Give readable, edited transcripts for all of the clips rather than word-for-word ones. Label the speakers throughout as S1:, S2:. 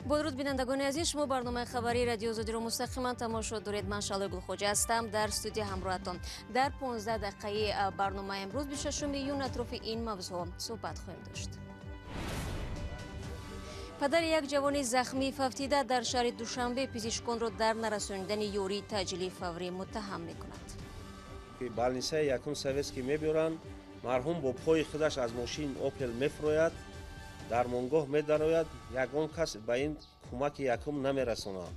S1: با درود بینندگان عزیز، شما برنامه خبری رادیو آزادی رو مستقیما تماشا دارید. من شعله گلخوجه هستم در استودیو همراهتان. در 15 دقیقه برنامه امروز به 6 یون اطراف این موضوع صحبت خواهیم داشت. پدر یک جوان زخمی فوتیده در شهر دوشنبه پزشکان را در نرسانیدن یوری تاجیلی فوری متهم می‌کند.
S2: بالنیسه یکم سویسکی میبرند، مرحوم با پای خودش از ماشین اوپل میفروید، در منگاه میدراید، یگان کس به این کمک یکم نمیرساند.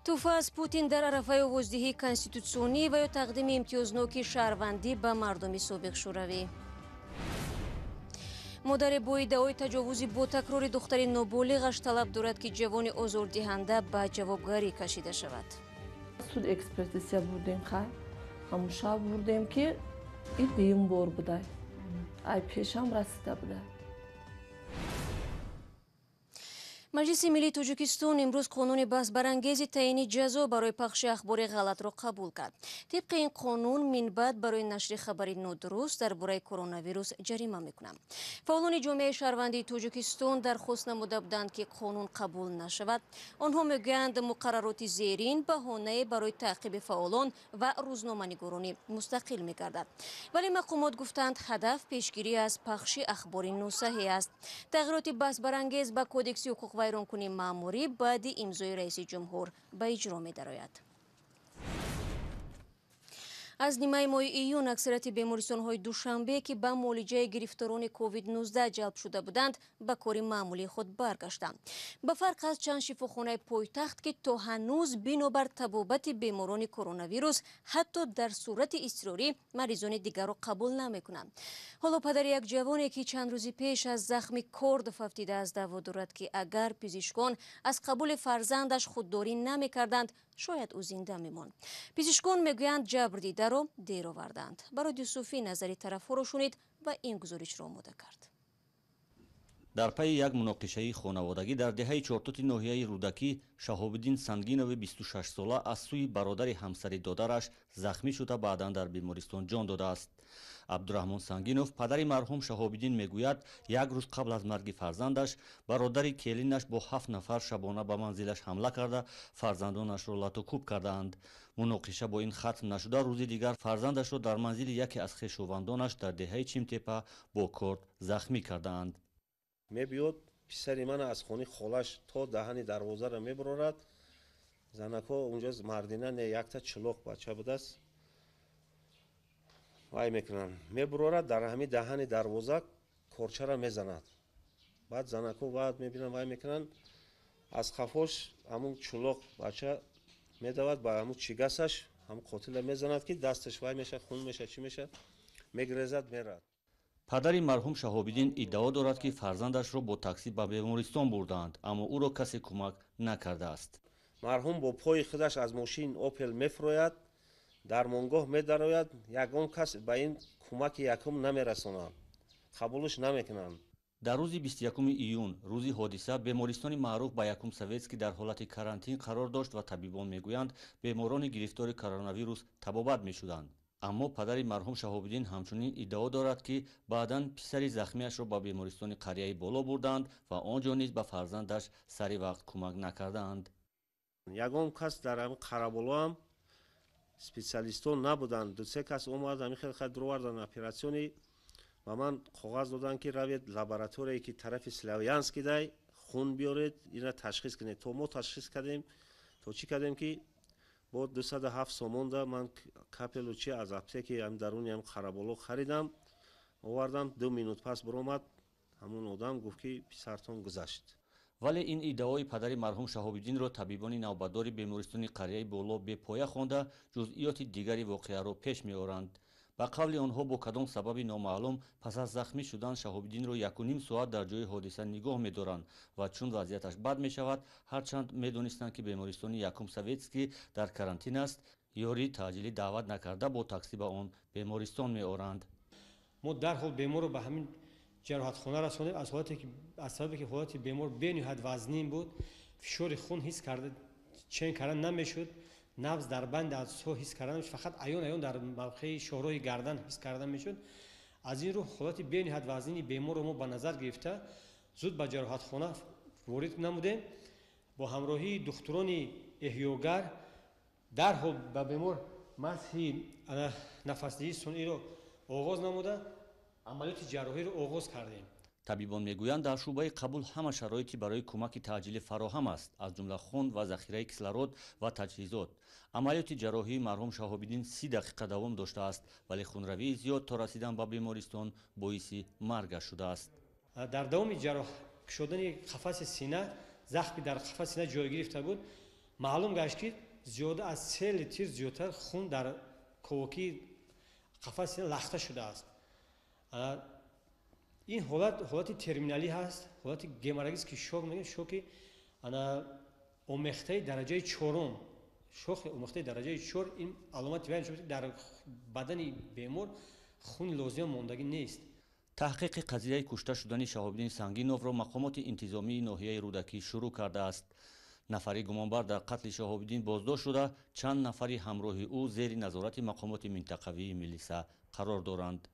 S1: توفه از پوتین در عرفه وزدهی کنستیتوسیونی و یا تقدیم امتیازنامه شهروندی به مردم سابق شوروی. مادر بویده‌های تجاوز با تکرار دختر نابالغش طلب دارد که جوان آزاردهنده به جوابگویی کشیده شود.
S3: سود اکسپرتیسیا بردیم همون شب بردیم که این دیم بار بوده، ای پیشم رسیده بوده.
S1: مجلس ملی تاجیکستان امروز قانون بحث برانگیز تعیین جزا برای پخش اخبار غلط را قبول کرد. طبق این قانون من بعد برای نشر خبری نادرست درباره کرونا ویروس جریمه میکنند. فعالان جامعه شهروندی تاجیکستان درخواست نموده بودند که قانون قبول نشود. آنها میگویند مقررات زیرین بهانه برای تعقیب فعالان و روزنامه‌نگاران مستقل میگردد. ولی مقامات گفتند هدف پیشگیری از پخش اخبار ناصحیح است. تغییرات بحث برانگیز به کودکس حقوق ویرانکنی مأموری بعد امضای رئیس جمهور به اجرا می درآید. از نیمه ماه ایون اکثریت بیمارستان‌های دوشنبه که به معالجه گرفتاران کووید 19 جلب شده بودند به کار معمولی خود برگشتند. به فرق از چند شفاخانه پایتخت که تا هنوز بنابر طبابت بیماران کرونا ویروس حتی در صورت اضطراری مریضان دیگر را قبول نمی‌کنند. حالا پدر یک جوانی که چند روز پیش از زخم کرد فوتیده از دعوا دارد که اگر پزشکان از قبول فرزندش خودداری نمی‌کردند شاید او زنده می‌ماند. پزشکان میگویند جبر دیده را دیر آوردند. برای یوسفی نظری طرف‌ها را شنید و این گزارش را آماده کرد.
S4: در پی یک مناقشه خانوادگی در دهه چهارتوت ناحیه رودکی، شهاب‌الدین سنگینوی 26 ساله از سوی برادر همسری دادرش زخمی شده بعداً در بیمارستان جان داده است. عبدالرحمن سنگینوف پدر مرحوم شهاب‌الدین میگوید یک روز قبل از مرگ فرزندش برادر کلینش با 7 نفر شبانه به منزلش حمله کرده فرزندانش را لط و کوب کردند. مناقشه با این ختم نشده روزی دیگر فرزندش را در منزل یکی از خویشاوندانش در دهه چیمتپه با کرد زخمی کردند.
S2: میبیاد پسر من از خونه خالش تا دهن دروازه را میبرد. زنکا اونجا مردینه یک تا چلوق بچه بود است. وای میکنن میبرد در همین دهن دروازه کورچه را میزند. بعد زنکا بعد میبینن وای میکنن از خفاش همون چلوق بچه میدود با همون چیگسش هم قاتل میزند که دستش وای میشه خون میشه چی میشه میگریزد میرد.
S4: پدر مرحوم شهاب‌الدین ادعا دارد که فرزندش را با تاکسی به بیمارستان بردند اما او را کسی کمک نکرده است.
S2: مرحوم با پای خودش از ماشین اوپل میفروید، در منگاه میدراید، یگان کس به این کمک یکم نمیرساند، قبولش نمیکنند.
S4: در روز 21 ایون روزی حادثه بیمارستان معروف به یکم سویتسکی در حالت کرانتین قرار داشت و طبیبان میگویند بیماران گرفتار کرونا ویروس طبابت میشدند. اما پدر مرحوم شهاب‌الدین همچنین ادعا دارد که بعداً پسر زخمیش را به بیمارستان قریه بالا بردند و آنجا نیز به فرزندش سری وقت کمک نکردند.
S2: یگان کس در همین قرابالا هم سپیسیالیستان نبودند. دو سه کس اومد همین خیلی درو وردن اپراسیونی و من کاغذ دادن که روید لابراتوری که طرف سلاویانسکی دای خون بیارید اینا تشخیص کنید. تو ما تشخیص کردیم تو چی کردیم که با 207 سومون دا من کپلوچی از اپتکی هم درونی هم خرابالو خریدم آوردم 2 مینوت پس برآمد همون آدم گفت که پسرتون گذشت.
S4: ولی این ادعای پدر مرحوم شهاب‌الدین را طبیبان نوبتدار بیمارستان قریه بالا به پایه خوانده جزئیات دیگری واقعه را پیش می‌آورند. به قول آنها با کدام سبب نامعلوم پس از زخمی شدن شهاب‌الدین را 1.5 ساعت در جای حادثه نگاه می‌دارند و چون وضعیتش بد می‌شود هرچند می‌دانستند که بیمارستان یکم سویتسکی در کرانتین است یاری تعجیلی دعوت نکرده با تاکسی به آن بیمارستان می‌آورند.
S5: ما در حال بیمار رو به همین جراحتخانه رساندیم از سببی که حالت بیمار بنهایت وزنین بود، فشار خون حس کرده چین کردن نمیشد، نبض در بند عضلات حس کردن نمیشد، فقط عیان در موقع شورای گردن حس کردن میشد. از این رو حالت بنهایت وزنین بیمار رو ما به نظر گرفته زود به جراحتخانه ворид намудем. با همراهی دکتران احیاگر درحال به بیمار مسح نفس‌دهی صنعی را آغاز نموده عملیات جراحی را آغاز کردیم.
S4: табибон мегӯянд дар шӯъбаи қабул ҳама шароити барои кӯмаки таъҷилӣ фароҳам аст, аз ҷумла хунд ва захираи кислород ва таҷҳизот. амалиёти ҷарроҳии марҳум Шаҳобиддин 30 дақиқа давом доштааст, вале хунравии зиёд то расидан ба бемористон боиси маргаш шудааст.
S5: дар давоми ҷарроҳ кушодани қафаси сина захми дар қафаси сина ҷой гирифта буд, маълум гашт ки зиёда аз 3 литр зиёдтар хун дар ковокии қафаси сина лахта шудааст. این حالت ترمینالی هست، حالت گمارگیست که شوک میگن شوکی انا اومخته درجه 4 شوک اومخته درجه 4 این علامت بیان شده در بدن بیمار خون لازم موندگی نیست.
S4: таҳқиқи қазияи кушта шудани Шаҳобиддин Сангиновро мақомоти интизомии ноҳияи рӯдакӣ шурӯъ кардааст. нафари гумонбар дар қатли Шаҳобиддин боздошт шуда, чанд нафари ҳамроҳи ӯ зери назорати мақомоти минтақавии милиса қарор доранд.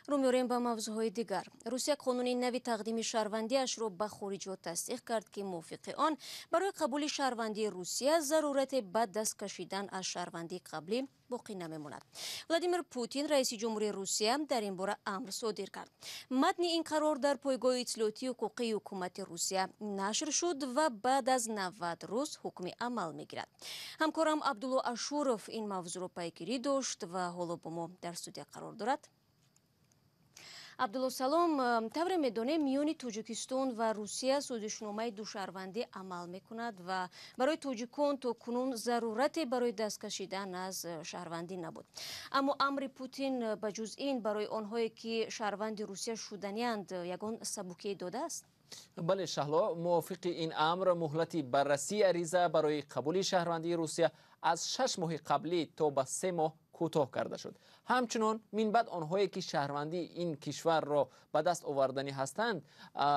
S1: رو می‌آوریم به موضوعهای دیگر. روسیه قانون نوی تقدیم شهروندی‌اش را به خارجیات تصدیق کرد که موافق آن برای قبول شهروندی روسیه ضرورت به دست کشیدن از شهروندی قبلی باقی نمی‌ماند. ولادیمیر پوتین رئیس جمهوری روسیه در این باره امر صادر کرد. متن این قرار در پایگاه اطلاعاتی حقوقی حکومت روسیه نشر شد و بعد از 90 روز حکم عمل می‌گیرد. همکارم عبدالله اشورов این موضوع را پیگیری داشت و حالا با ما در استودیو قرار دارد. عبدالله سلام، طور میدانیم میان تاجیکستان و روسیه سازشنامه دوشهروندی عمل میکند و برای تاجیکان تا کنون ضرورتی برای دست کشیدن از شهروندی نبود. اما امر پوتین بجز این برای آنهایی که شهروند روسیه شدنی‌اند یگان سبکی داده است؟
S6: بله شهلا، موافق این امر مهلتی بررسی عریضه برای قبول شهروندی روسیه از 6 ماه قبلی تا به 3 ماه کوتاه کرده شد. همچنان من بعد آنهایی که شهروندی این کشور را به دست آوردنی هستند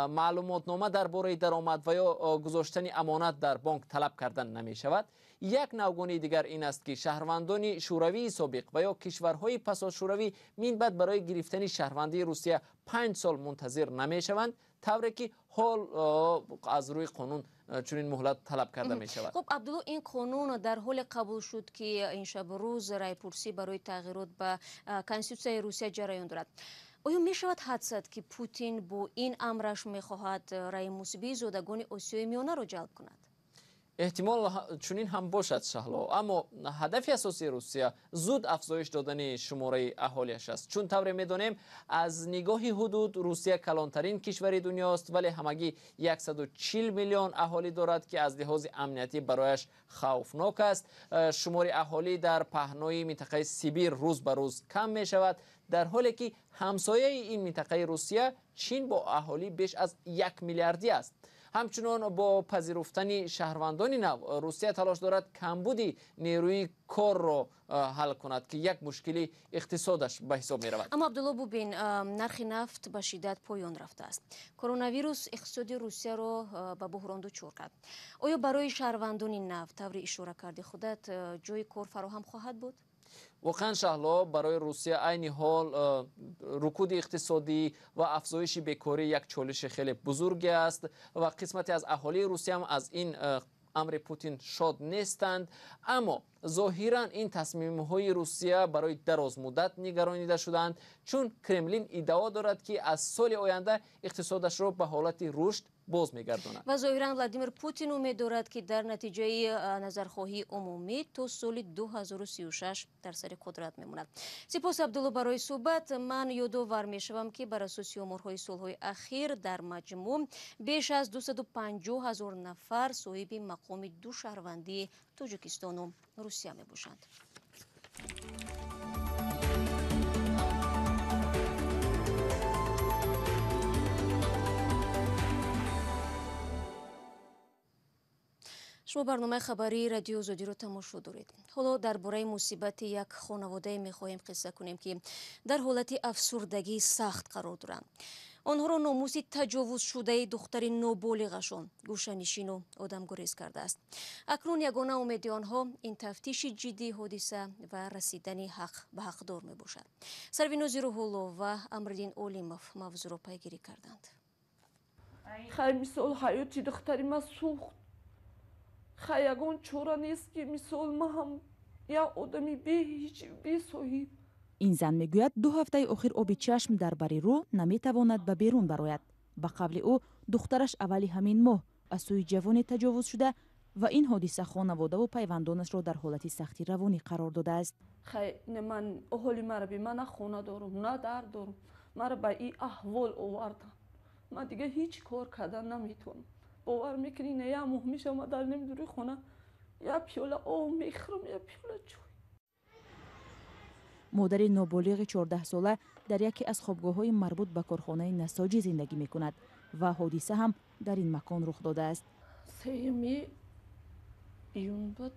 S6: معلومات نامه درباره درآمد و یا گذاشتن امانت در بانک طلب کردن نمی شود. یک نوگانی دیگر این است که شهروندان شوروی سابق و یا کشورهای پس از شوروی من بعد برای گرفتن شهروندی روسیه 5 سال منتظر نمی شوند، طوری که حال از روی قانون چنین مهلت طلب کرده می شود.
S1: خب عبدالله، این قانون در حال قبول شد که این شب روز رایپرسی برای تغییرات به کنستیتوسیون روسیه جریان دارد. آیا می شود حدس زد که پوتین با این امرش می خواهد رای موسیبی زادگان آسیای میانه را جلب کند؟
S6: احتمال چنین هم باشد شهلا، اما هدف اساسی روسیه زود افزایش دادن شماره اهالیش است. چون طور میدانیم از نگاه حدود روسیه کلانترین کشور دنیاست، ولی همگی 140 میلیون اهالی دارد که از لحاظ امنیتی برایش خوفناک است. شماره اهالی در پهنای منطقه سیبیر روز به روز کم می شود، در حالی که همسایه این منطقه روسیه چین با اهالی بیش از 1 میلیاردی است. همچنان با پذیرفتن شهروندان نو روسیه تلاش دارد کمبودی نیروی کار را حل کند که یک مشکلی اقتصادش به حساب می رود.
S1: اما عبدالله ببین، نرخ نفت به شدت پایان رفته است. کرونا ویروس اقتصاد روسیه را به بحران دچار کرد. آیا برای شهروندان نفت طور اشاره کردی خودت جای کار فراهم خواهد بود؟
S6: واقعا شهلا، برای روسیه عین حال رکود اقتصادی و افزایش بیکاری یک چالش خیلی بزرگی است و قسمتی از اهالی روسیه هم از این امر پوتین شاد نیستند. اما ظاهرا این تصمیم های روسیه برای دراز مدت نگرانیده شدند، چون کرملین ادعا دارد که از سال آینده اقتصادش را به حالت رشد باز میگرداند.
S1: و ظاهرا ولادیمیر پوتین امید دارد که در نتیجه نظرخواهی عمومی تا سال 2036 در سر قدرت میماند. سپاس عبدالله برای صحبت. من یادآور میشوم که بر اساس آمارهای سالهای اخیر در مجموع بیش از 250,000 نفر صاحب مقام دوشهروندی تاجیکستان و روسیه می باشند. شما برنامه خبری رادیو آزادی رو تماشا دارید. حالا درباره مصیبت یک خانواده می‌خواهیم قصه کنیم که در حالت افسردگی سخت قرار دارند. онҳоро номуси таҷовузшудаи духтари ноболиғашон гӯшанишину одамгурез кардааст. акнун ягона умеди онҳо ин тафтиши ҷиддии ҳодиса ва расидани ҳақ ба ҳақдор мебошад. сарвинози рӯҳулло ва амриддин олимов мавзӯъро пайгирӣ карданд.
S3: хай мисол ҳаёти духтари ма сӯхт. хай ягон чора нест ки мисол ма ҳам як одами беҳич бесоҳиб.
S7: ин зан мегӯяд 2 ҳафтаи охир оби чашм дар бари рӯ наметавонад ба берун барояд. ба қавли ӯ духтараш аввали ҳамин моҳ аз сӯи ҷавоне таҷовуз шуда ва ин ҳодиса хонаводаву пайвандонашро дар ҳолати сахти равонӣ қарор додааст.
S3: хай ман оҳоли мара би ман на хона дорам на дар дорам, мара ба ин аҳвол овардан. ман дига ҳеҷ кор кардан наметавонам. бовар мекунӣ на як моҳ мешавам дар намидури хона як пиёла об мехӯрам, як пиёла чой.
S7: модари ноболиғи 14-сола дар яке аз хобгоҳҳои марбут ба корхонаи насоҷӣ зиндагӣ мекунад ва ҳодиса ҳам дар ин макон рух додааст.
S3: 3 июн буд.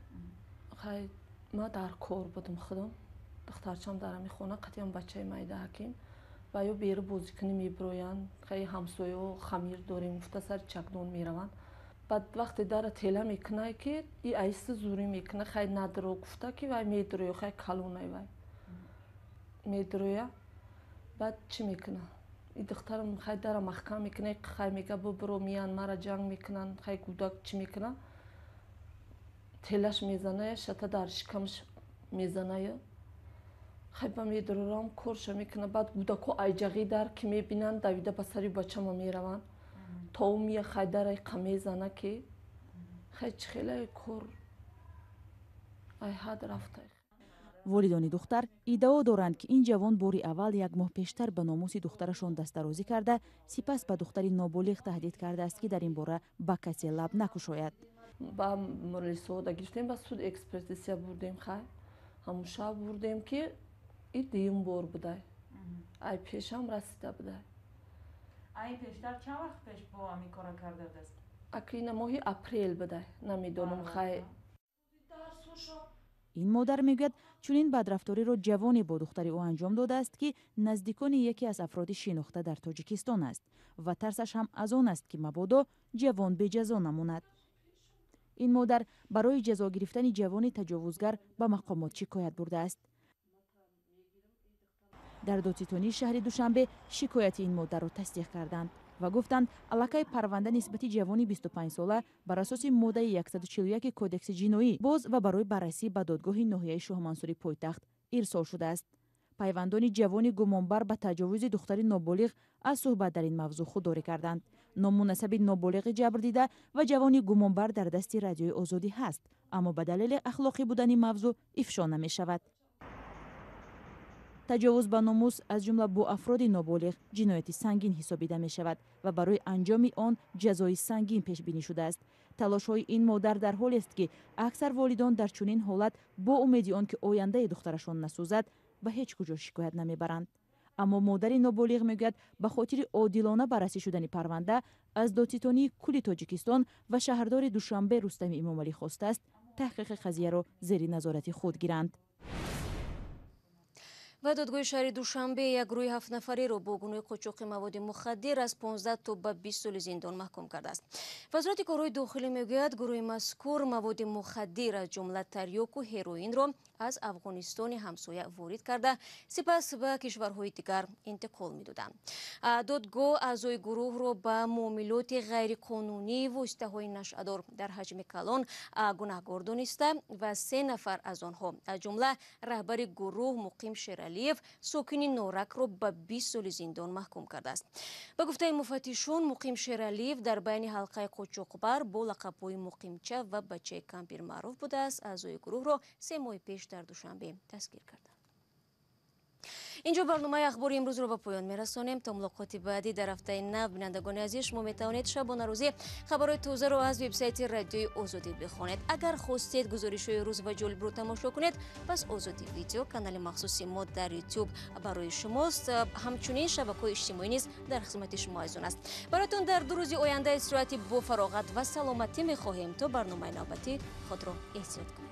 S3: хай ма дар кор будам худам. духтарчам дар ҳамин хона қатъиян бачаи майда ҳаким ва ё беру бозикунӣ мебироянд. хай ҳамсояҳо хамир дорем гуфта сари чакдон мераванд. баъд вақте дара тела мекунад ки и аҳиста зӯрӣ мекунад. хай надро гуфта ки вай медироя, хай калонай вай медироя. баъд чӣ мекуна и духтарам хай дара маҳкам мекуна, хай мега бубиро миян мара ҷанг мекунанд. хай кӯдак чӣ мекуна телаш мезаная, шата дар шикамш мезаная. хай ба медорам корша мекуна. баъд кӯдако айҷағӣ дар ки мебинанд давида ба сари бачама мераванд. то мия хай дара қа мезана ки хай чӣ хелае кор ай ҳад рафта.
S7: волидони духтар иддао доранд ки ин ҷавон бори аввал як моҳ пештар ба номуси духтарашон дастдарозӣ карда сипас ба духтари ноболиғ таҳдид кардааст ки дар ин бора ба касе лаб накушояд.
S3: ба мурлисода гирифтем, ба суд экспертиза бурдем. хай ҳамун шаб бурдем ки и дуюм бор будай. ай пешам расида будай.
S8: ай пештар чанд вақт пеш бо ҳамин кора кардааст?
S3: акина моҳи апрел будай, намедонам. хай
S7: ин модар мегӯяд чунин бадрафториро ҷавоне бо духтари ӯ анҷом додааст ки наздикони яке аз афроди шинохта дар тоҷикистон аст ва тарсаш ҳам аз он аст ки мабодо ҷавон беҷазо намонад. ин модар барои ҷазо гирифтани ҷавони таҷовузгар ба мақомот шикоят бурдааст. дар додситонии шаҳри душанбе шикояти ин модарро тасдиқ карданд ва гуфтанд аллакай парванда нисбати ҷавони 25-сола бар асоси моддаи 141 кодекси ҷиноӣ боз ва барои баррасӣ ба додгоҳи ноҳияи шоҳмансури пойтахт ирсол шудааст. пайвандони ҷавони гумонбар ба таҷовузи духтари ноболиғ аз суҳбат дар ин мавзӯъ худдорӣ карданд. ному насаби ноболиғи ҷабрдида ва ҷавони гумонбар дар дасти радиои озодӣ ҳаст, аммо ба далели ахлоқӣ будани мавзӯъ ифшо намешавад. таҷовуз ба номус аз ҷумла бо афроди ноболиғ ҷинояти сангин ҳисобида мешавад ва барои анҷоми он ҷазои сангин пешбинӣ шудааст. талошҳои ин модар дар ҳолест ки аксар волидон дар чунин ҳолат бо умеди он ки ояндаи духтарашон насӯзад ба ҳеҷ куҷо шикоят намебаранд. аммо модари ноболиғ мегӯяд ба хотири одилона баррасӣ шудани парванда аз додситонии кулли тоҷикистон ва шаҳрдори душанбе рустами имомалӣ хостааст таҳқиқи қазияро зери назорати худ гиранд.
S1: ва додгоҳи шаҳри душанбе як гурӯҳи 7 нафареро бо гуноҳи қочоқи маводи мухаддир аз 15 то ба 20 соли зиндон маҳкум кардааст. вазорати корҳои дохилӣ мегӯяд гурӯҳи мазкур маводи мухаддир аз ҷумла тарьёку ҳероинро аз афғонистони ҳамсоя ворид карда сипас ба кишварҳои дигар интиқол медоданд. додгоҳ аъзои гурӯҳро ба муомилоти ғайриқонунӣ воситаҳои нашъадор дар ҳаҷми калон гунаҳгор дониста ва 3 нафар аз онҳо аз ҷумла раҳбари гурӯҳ муқим шералиев сокини норакро ба 20 соли зиндон маҳкум кардааст. ба гуфтаи муфаттишон муқим шералиев дар байни ҳалқаи қочоқбар бо лақабҳои муқимча ва бачаи кампир маъруф будааст. аъзои гурӯҳро 3 моҳи пеш дар душанбе дастгир карда. инҷо барномаи ахбори имрӯзро ба поён мерасонем. то мулоқоти баъдӣ дар ҳафтаи нав бинандагони азиз шумо метавонед шабона-рӯзӣ хабарҳои тозаро аз вебсайти радиои озодӣ бихонед. агар хостед гузоришҳои рӯз ва ҷолибро тамошо кунед пас озодӣ видео канали махсуси мо дар ютуб барои шумост. ҳамчунин шабакаҳои иҷтимоӣ низ дар хизмати шумо азон аст. бароятон дар 2 рӯзи оянда истироҳати бо фароғат ва саломатӣ мехоҳем. то барномаи навбатӣ худро эҳтиёт кунед.